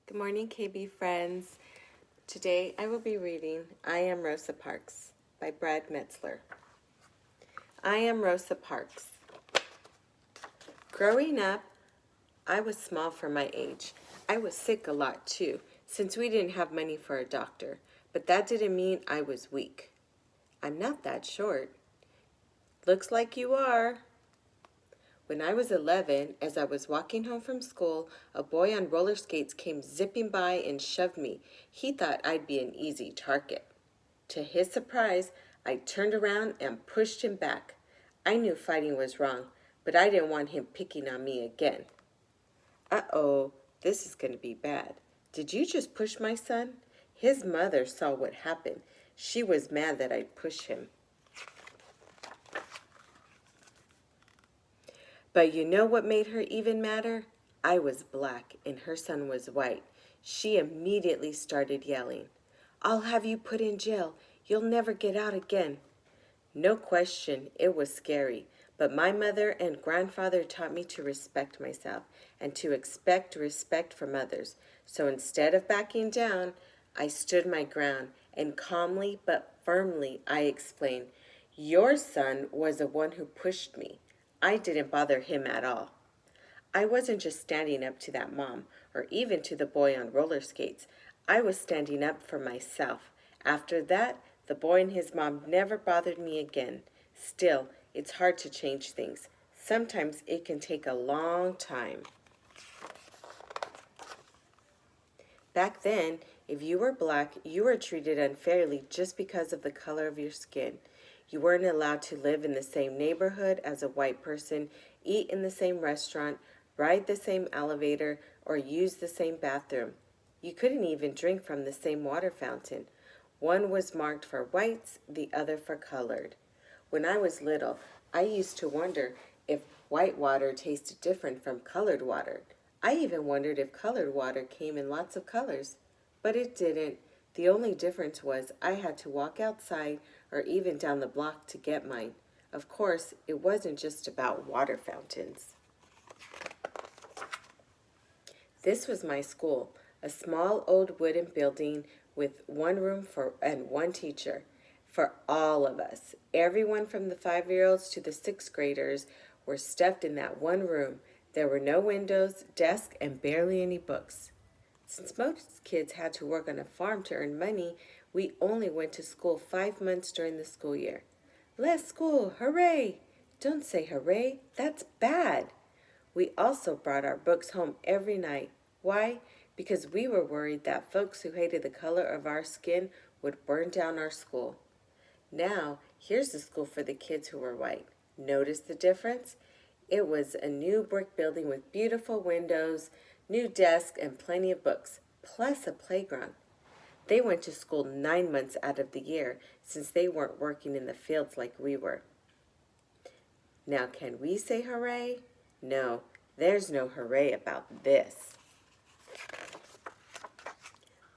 Good morning, KB friends. Today I will be reading I Am Rosa Parks by Brad Metzler. I am Rosa Parks. Growing up, I was small for my age. I was sick a lot too, since we didn't have money for a doctor, but that didn't mean I was weak. I'm not that short. Looks like you are. When I was 11, as I was walking home from school, a boy on roller skates came zipping by and shoved me. He thought I'd be an easy target. To his surprise, I turned around and pushed him back. I knew fighting was wrong, but I didn't want him picking on me again. Uh-oh, this is going to be bad. Did you just push my son? His mother saw what happened. She was mad that I'd pushed him. But you know what made her even madder? I was black and her son was white. She immediately started yelling, "I'll have you put in jail. You'll never get out again." No question, it was scary, but my mother and grandfather taught me to respect myself and to expect respect from others. So instead of backing down, I stood my ground and calmly but firmly I explained, "Your son was the one who pushed me. I didn't bother him at all." I wasn't just standing up to that mom or even to the boy on roller skates. I was standing up for myself. After that, the boy and his mom never bothered me again. Still, it's hard to change things. Sometimes it can take a long time. Back then, if you were black, you were treated unfairly just because of the color of your skin. You weren't allowed to live in the same neighborhood as a white person, eat in the same restaurant, ride the same elevator, or use the same bathroom. You couldn't even drink from the same water fountain. One was marked for whites, the other for colored. When I was little, I used to wonder if white water tasted different from colored water. I even wondered if colored water came in lots of colors. But it didn't. The only difference was I had to walk outside or even down the block to get mine. Of course, it wasn't just about water fountains. This was my school, a small old wooden building with one room and one teacher. For all of us, everyone from the 5-year-olds to the 6th graders were stuffed in that one room. There were no windows, desks, and barely any books. Since most kids had to work on a farm to earn money, we only went to school 5 months during the school year. Less school, hooray! Don't say hooray, that's bad. We also brought our books home every night. Why? Because we were worried that folks who hated the color of our skin would burn down our school. Now, here's the school for the kids who were white. Notice the difference? It was a new brick building with beautiful windows, new desks, and plenty of books, plus a playground. They went to school 9 months out of the year since they weren't working in the fields like we were. Now, can we say hooray? No, there's no hooray about this.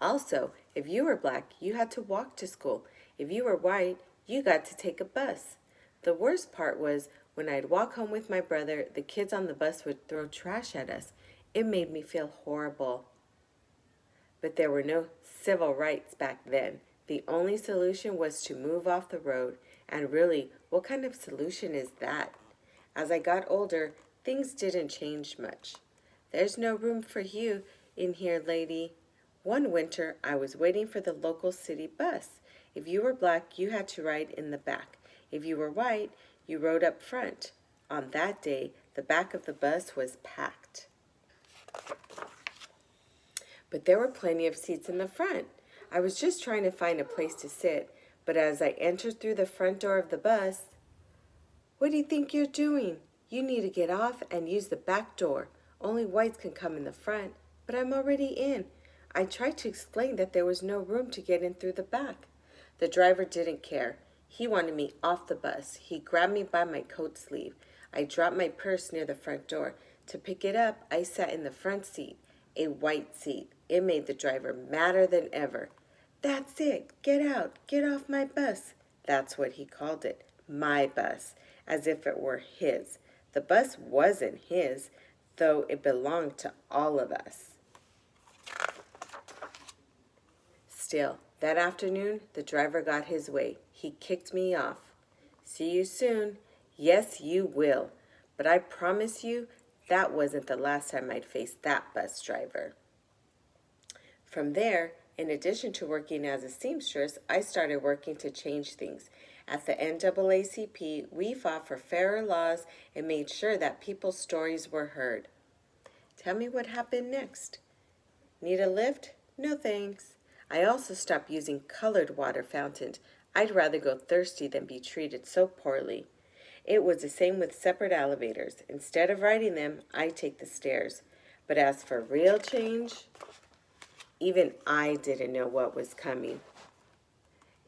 Also, if you were black, you had to walk to school. If you were white, you got to take a bus. The worst part was when I'd walk home with my brother, the kids on the bus would throw trash at us. It made me feel horrible. But there were no civil rights back then. The only solution was to move off the road. And really, what kind of solution is that? As I got older, things didn't change much. "There's no room for you in here, lady." One winter, I was waiting for the local city bus. If you were black, you had to ride in the back. If you were white, you rode up front. On that day, the back of the bus was packed. But there were plenty of seats in the front. I was just trying to find a place to sit, but as I entered through the front door of the bus, "What do you think you're doing? You need to get off and use the back door. Only whites can come in the front." "But I'm already in." I tried to explain that there was no room to get in through the back. The driver didn't care. He wanted me off the bus. He grabbed me by my coat sleeve. I dropped my purse near the front door. To pick it up, I sat in the front seat, a white seat. It made the driver madder than ever. "That's it. Get out. Get off my bus." That's what he called it, my bus, as if it were his. The bus wasn't his, though it belonged to all of us. Still, that afternoon, the driver got his way. He kicked me off. See you soon. Yes, you will. But I promise you, that wasn't the last time I'd face that bus driver. From there, in addition to working as a seamstress, I started working to change things. At the NAACP, we fought for fairer laws and made sure that people's stories were heard. Tell me what happened next. Need a lift? No thanks. I also stopped using colored water fountains. I'd rather go thirsty than be treated so poorly. It was the same with separate elevators. Instead of riding them, I take the stairs. But as for real change, even I didn't know what was coming.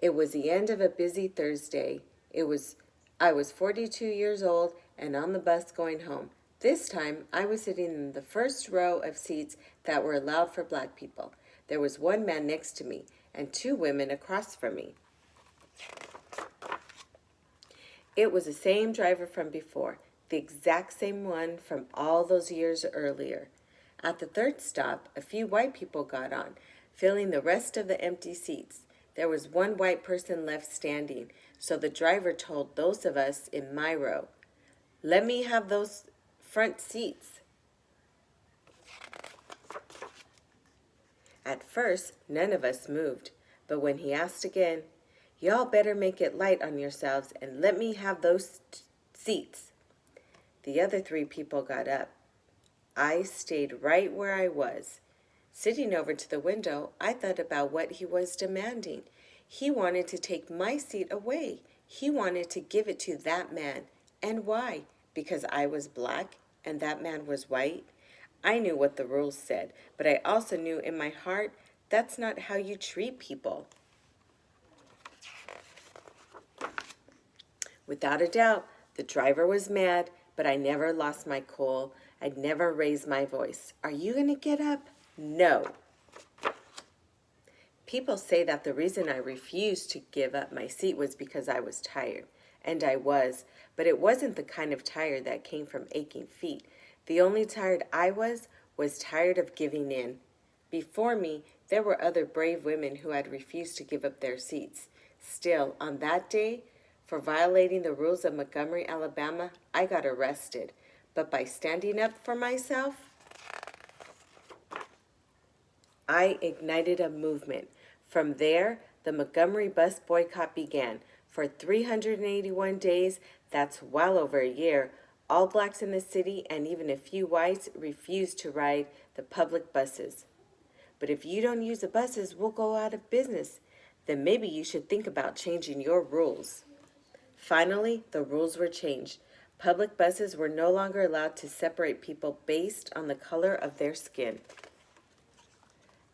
It was the end of a busy Thursday. I was 42 years old and on the bus going home. This time, I was sitting in the first row of seats that were allowed for black people. There was one man next to me and two women across from me. It was the same driver from before, the exact same one from all those years earlier. At the third stop, a few white people got on, filling the rest of the empty seats. There was one white person left standing, so the driver told those of us in my row, "Let me have those front seats." At first, none of us moved, but when he asked again, "Y'all better make it light on yourselves and let me have those seats." The other three people got up. I stayed right where I was. Sitting over to the window, I thought about what he was demanding. He wanted to take my seat away. He wanted to give it to that man. And why? Because I was black and that man was white? I knew what the rules said, but I also knew in my heart that's not how you treat people. Without a doubt, the driver was mad, but I never lost my cool. I'd never raised my voice. "Are you going to get up?" "No." People say that the reason I refused to give up my seat was because I was tired. And I was, but it wasn't the kind of tired that came from aching feet. The only tired I was tired of giving in. Before me, there were other brave women who had refused to give up their seats. Still, on that day, for violating the rules of Montgomery, Alabama, I got arrested. But by standing up for myself, I ignited a movement. From there, the Montgomery bus boycott began. For 381 days, that's well over a year, all blacks in the city and even a few whites refused to ride the public buses. "But if you don't use the buses, we'll go out of business. Then maybe you should think about changing your rules." Finally, the rules were changed. Public buses were no longer allowed to separate people based on the color of their skin.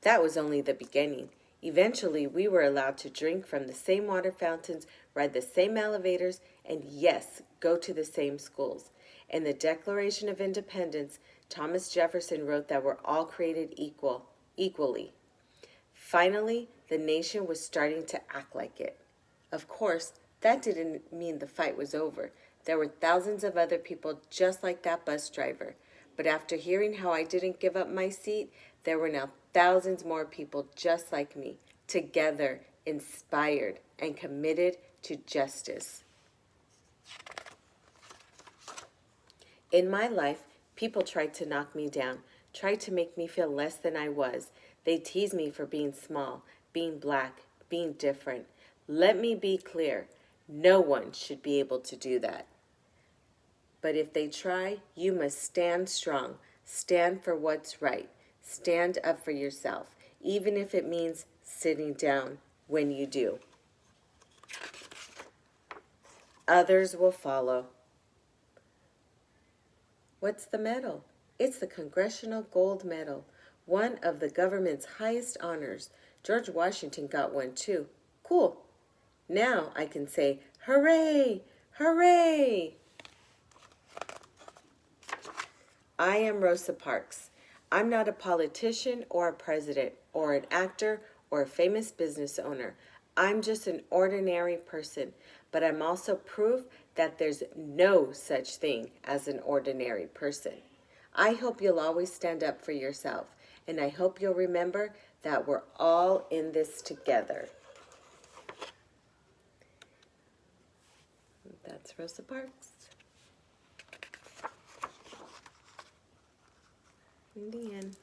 That was only the beginning. Eventually, we were allowed to drink from the same water fountains, ride the same elevators, and yes, go to the same schools. In the Declaration of Independence, Thomas Jefferson wrote that we're all created equally. Finally, the nation was starting to act like it. Of course, that didn't mean the fight was over. There were thousands of other people just like that bus driver. But after hearing how I didn't give up my seat, there were now thousands more people just like me, together, inspired, and committed to justice. In my life, people tried to knock me down, tried to make me feel less than I was. They teased me for being small, being black, being different. Let me be clear, no one should be able to do that. But if they try, you must stand strong. Stand for what's right. Stand up for yourself, even if it means sitting down when you do. Others will follow. What's the medal? It's the Congressional Gold Medal, one of the government's highest honors. George Washington got one too. Cool. Now I can say, hooray, hooray! I am Rosa Parks. I'm not a politician or a president or an actor or a famous business owner. I'm just an ordinary person, but I'm also proof that there's no such thing as an ordinary person. I hope you'll always stand up for yourself and I hope you'll remember that we're all in this together. That's Rosa Parks. In the end.